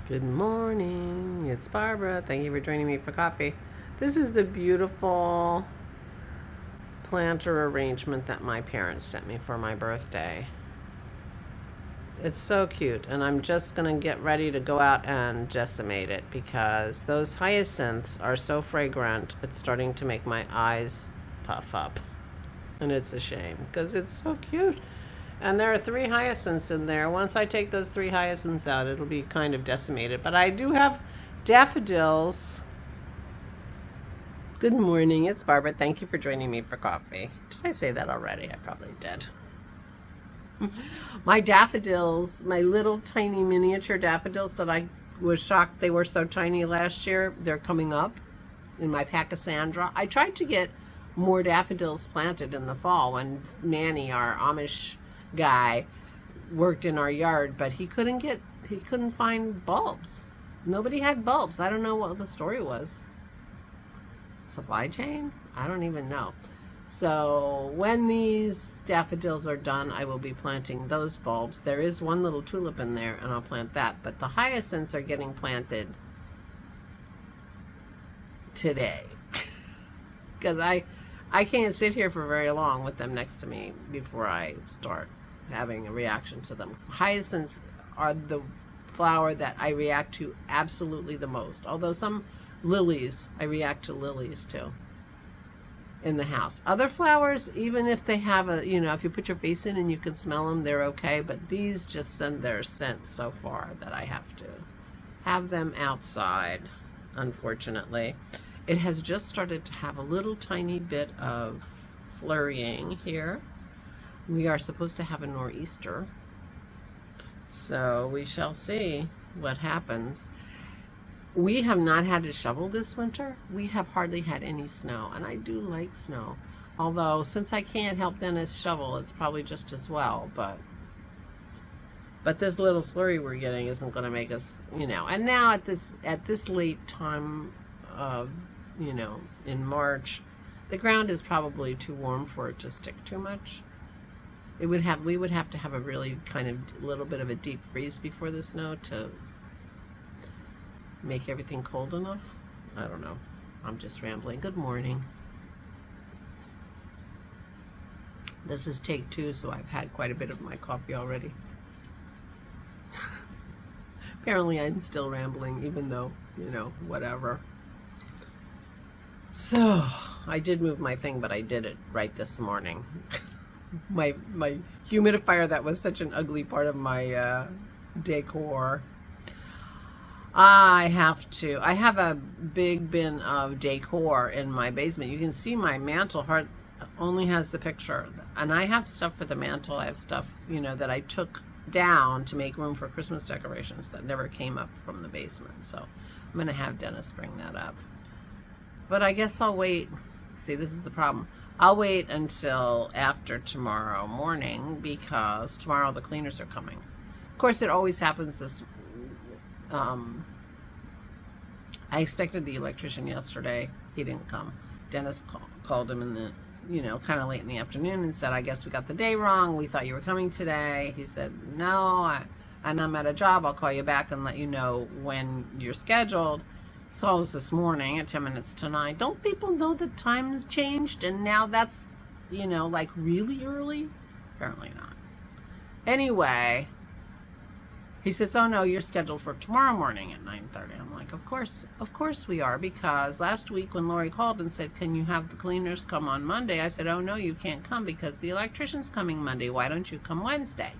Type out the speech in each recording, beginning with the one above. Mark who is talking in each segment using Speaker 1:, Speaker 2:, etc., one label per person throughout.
Speaker 1: Good morning, it's Barbara. Thank you for joining me for coffee. This is the beautiful planter arrangement that my parents sent me for my birthday. It's so cute, and I'm just gonna get ready to go out and decimate it because those hyacinths are so fragrant, it's starting to make my eyes puff up. And it's a shame because it's so cute. And there are 3 hyacinths in there. Once I take those 3 hyacinths out, it'll be kind of decimated. But I do have daffodils. Good morning, it's Barbara. Thank you for joining me for coffee. Did I say that already? I probably did. My daffodils, my little tiny miniature daffodils that I was shocked they were so tiny last year, they're coming up in my Pachysandra. I tried to get more daffodils planted in the fall when Manny, our Amish guy, worked in our yard, but he couldn't find bulbs. Nobody had bulbs. I don't know what the story was. Supply chain? I don't even know. So when these daffodils are done, I will be planting those bulbs. There is one little tulip in there, and I'll plant that. But the hyacinths are getting planted today because I can't sit here for very long with them next to me before I start having a reaction to them. Hyacinths are the flower that I react to absolutely the most. Although some lilies, I react to lilies too in the house. Other flowers, even if they have a, if you put your face in and you can smell them, they're okay. But these just send their scent so far that I have to have them outside, unfortunately. It has just started to have a little tiny bit of flurrying here. We are supposed to have a nor'easter, so we shall see what happens. We have not had to shovel this winter. We have hardly had any snow, and I do like snow. Although, since I can't help Dennis shovel, it's probably just as well, but this little flurry we're getting isn't going to make us, And now at this late time of, in March, the ground is probably too warm for it to stick too much. We would have to have a really kind of little bit of a deep freeze before the snow to make everything cold enough. I don't know. I'm just rambling. Good morning. This is take 2, so I've had quite a bit of my coffee already. Apparently I'm still rambling, even though, whatever. So, I did move my thing, but I did it right this morning. my humidifier that was such an ugly part of my decor. I have a big bin of decor in my basement. You can see my mantle only has the picture, and I have stuff for the mantle. I have stuff, that I took down to make room for Christmas decorations that never came up from the basement. So I'm going to have Dennis bring that up. But I guess I'll wait. See, this is the problem. I'll wait until after tomorrow morning because tomorrow the cleaners are coming. Of course, it always happens this. I expected the electrician yesterday. He didn't come. Dennis called him in the, kind of late in the afternoon and said, I guess we got the day wrong. We thought you were coming today. He said, no, and I'm at a job. I'll call you back and let you know when you're scheduled. He called us this morning at 10 minutes to 9. Don't people know the time's changed and now that's, like really early? Apparently not. Anyway, he says, oh no, you're scheduled for tomorrow morning at 9:30. I'm like, of course we are, because last week when Lori called and said, can you have the cleaners come on Monday? I said, oh no, you can't come because the electrician's coming Monday. Why don't you come Wednesday?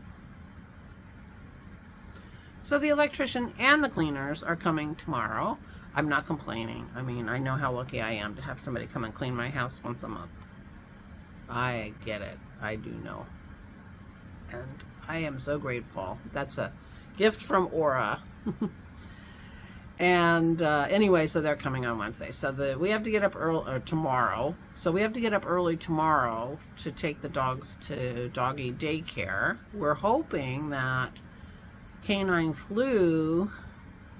Speaker 1: So the electrician and the cleaners are coming tomorrow. I'm not complaining. I mean, I know how lucky I am to have somebody come and clean my house once a month. I get it. I do know. And I am so grateful. That's a gift from Aura. And anyway, so they're coming on Wednesday. So we have to get up early tomorrow. So we have to get up early tomorrow to take the dogs to doggy daycare. We're hoping that canine flu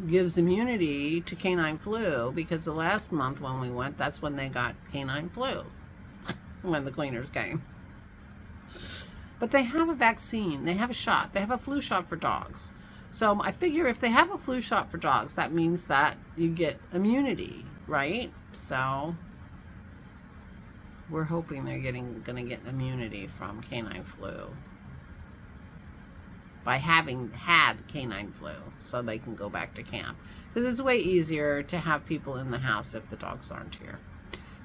Speaker 1: gives immunity to canine flu, because the last month when we went, that's when they got canine flu when the cleaners came. But they have a vaccine. They have a shot. They have a flu shot for dogs. So I figure if they have a flu shot for dogs, that means that you get immunity, right? So we're hoping they're gonna get immunity from canine flu by having had canine flu, so they can go back to camp. Because it's way easier to have people in the house if the dogs aren't here.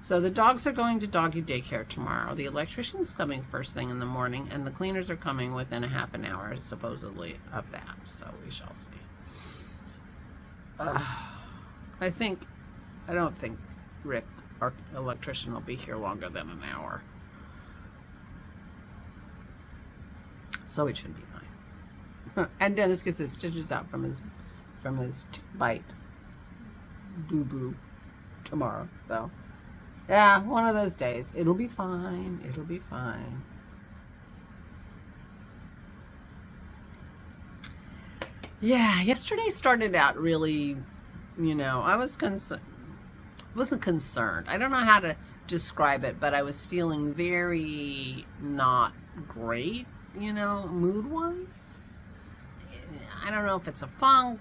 Speaker 1: So the dogs are going to doggy daycare tomorrow. The electrician's coming first thing in the morning, and the cleaners are coming within a half an hour, supposedly, of that. So we shall see. I don't think Rick, our electrician, will be here longer than an hour. So it should be fine. And Dennis gets his stitches out from his bite boo-boo tomorrow. So yeah, one of those days. It'll be fine. It'll be fine. Yeah, yesterday started out really, I wasn't concerned. I don't know how to describe it, but I was feeling very not great, mood-wise. I don't know if it's a funk.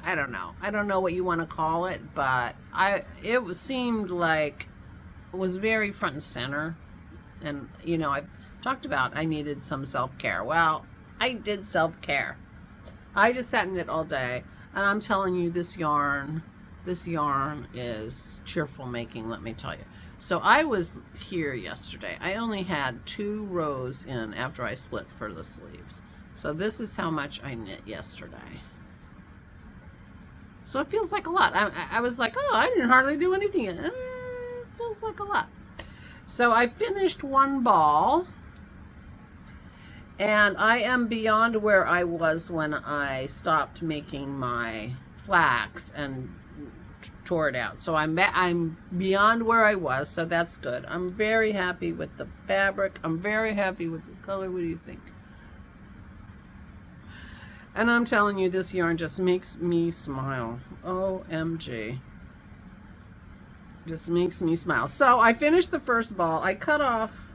Speaker 1: I don't know. I don't know what you want to call it, but it seemed like it was very front and center. And, I've talked about I needed some self-care. Well, I did self-care. I just sat in it all day, and I'm telling you, this yarn is cheerful making, let me tell you. So I was here yesterday. I only had 2 rows in after I split for the sleeves. So this is how much I knit yesterday. So it feels like a lot. I was like, oh, I didn't hardly do anything. It feels like a lot. So I finished 1 ball. And I am beyond where I was when I stopped making my flax and tore it out. So I'm beyond where I was, so that's good. I'm very happy with the fabric. I'm very happy with the color. What do you think? And I'm telling you, this yarn just makes me smile. OMG. Just makes me smile. So I finished the first ball. I cut off,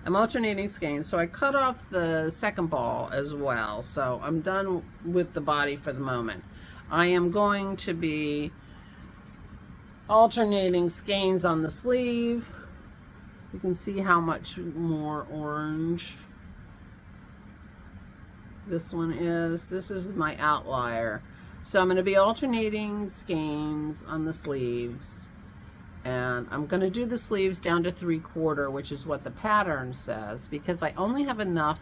Speaker 1: I'm alternating skeins, so I cut off the second ball as well. So I'm done with the body for the moment. I am going to be alternating skeins on the sleeve. You can see how much more orange this one is. This is my outlier. So I'm going to be alternating skeins on the sleeves. And I'm going to do the sleeves down to 3/4, which is what the pattern says, because I only have enough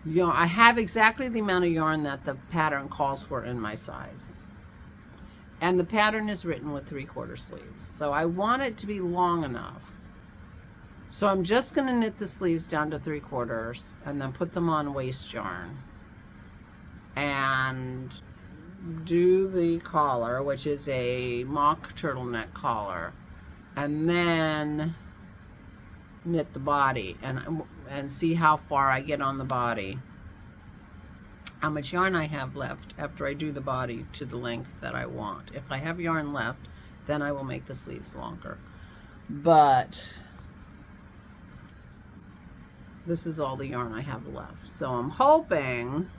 Speaker 1: yarn. I have exactly the amount of yarn that the pattern calls for in my size. And the pattern is written with 3/4 sleeves. So I want it to be long enough. So I'm just going to knit the sleeves down to 3/4 and then put them on waste yarn. And do the collar, which is a mock turtleneck collar, and then knit the body and see how far I get on the body, how much yarn I have left after I do the body to the length that I want. If I have yarn left, then I will make the sleeves longer. But this is all the yarn I have left, so I'm hoping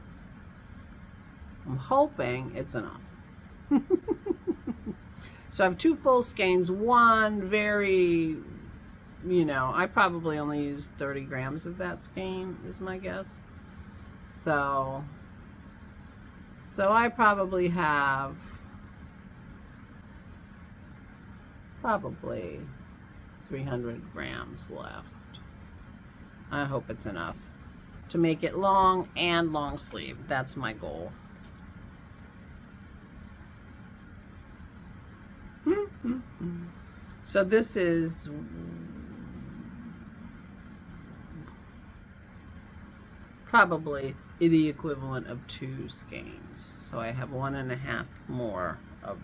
Speaker 1: it's enough. So I have 2 full skeins, one very, I probably only used 30 grams of that skein is my guess. So I probably have probably 300 grams left. I hope it's enough to make it long and long sleeve. That's my goal. So this is probably the equivalent of 2 skeins. So I have 1.5 more of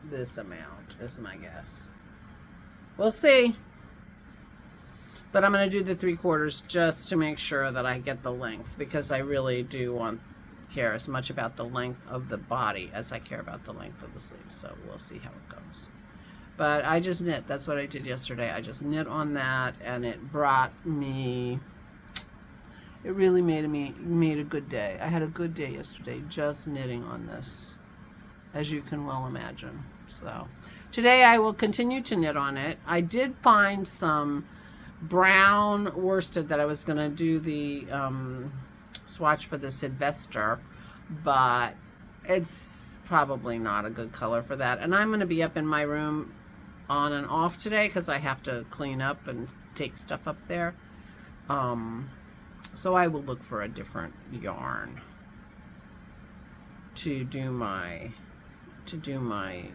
Speaker 1: this amount is my guess. We'll see. But I'm going to do the 3/4 just to make sure that I get the length, because I really do care as much about the length of the body as I care about the length of the sleeves. So we'll see how it goes. But I just knit. That's what I did yesterday. I just knit on that, and it brought me it really made a good day. I had a good day yesterday just knitting on this, as you can well imagine. So today I will continue to knit on it. I did find some brown worsted that I was going to do the swatch for this investor, but it's probably not a good color for that. And I'm going to be up in my room on and off today because I have to clean up and take stuff up there. So I will look for a different yarn to do my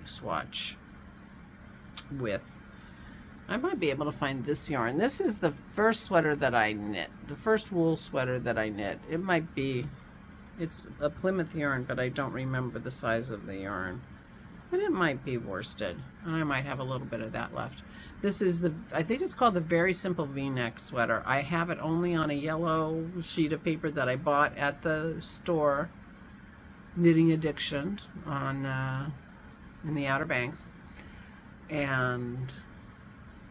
Speaker 1: swatch with. I might be able to find this yarn. This is the first sweater that I knit, the first wool sweater that I knit. It might be, it's a Plymouth yarn, but I don't remember the size of the yarn. And it might be worsted, and I might have a little bit of that left. This is the, I think it's called the Very Simple V-neck sweater. I have it only on a yellow sheet of paper that I bought at the store, Knitting Addiction, on in the Outer Banks. And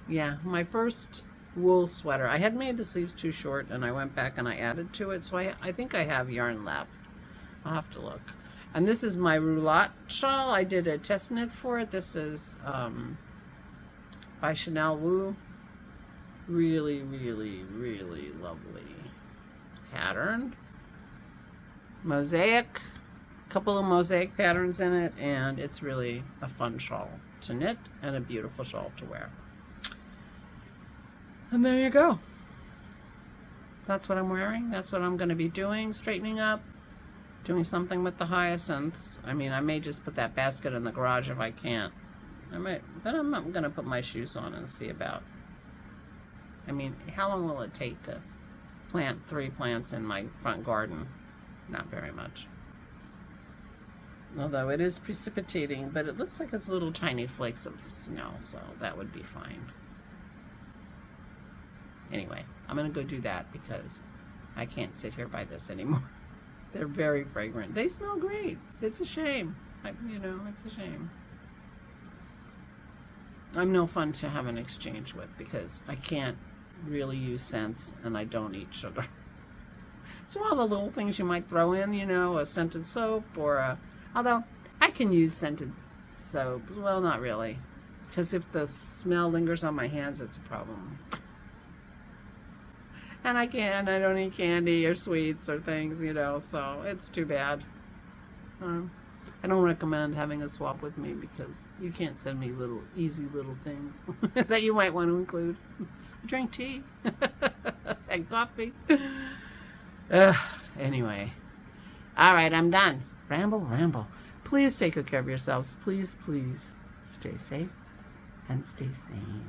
Speaker 1: yeah, my first wool sweater. I had made the sleeves too short, and I went back and I added to it, so I think I have yarn left. I'll have to look. And this is my roulotte shawl. I did a test knit for it. This is by Chanel Wu. Really, really, really lovely pattern. Mosaic. A couple of mosaic patterns in it, and it's really a fun shawl to knit and a beautiful shawl to wear. And there you go. That's what I'm wearing. That's what I'm going to be doing. Straightening up. Doing something with the hyacinths. I mean, I may just put that basket in the garage if I can't. I might, but I'm going to put my shoes on and see about. I mean, how long will it take to plant 3 plants in my front garden? Not very much. Although it is precipitating, but it looks like it's little tiny flakes of snow, so that would be fine. Anyway, I'm going to go do that because I can't sit here by this anymore. They're very fragrant. They smell great. It's a shame. You know, it's a shame. I'm no fun to have an exchange with because I can't really use scents and I don't eat sugar. So all the little things you might throw in, you know, a scented soap or a... Although, I can use scented soap. Well, not really. Because if the smell lingers on my hands, it's a problem. And I don't eat candy or sweets or things, you know, so it's too bad. I don't recommend having a swap with me because you can't send me easy little things that you might want to include. Drink tea and coffee. Anyway. All right, I'm done. Ramble. Please take good care of yourselves. Please, please stay safe and stay sane.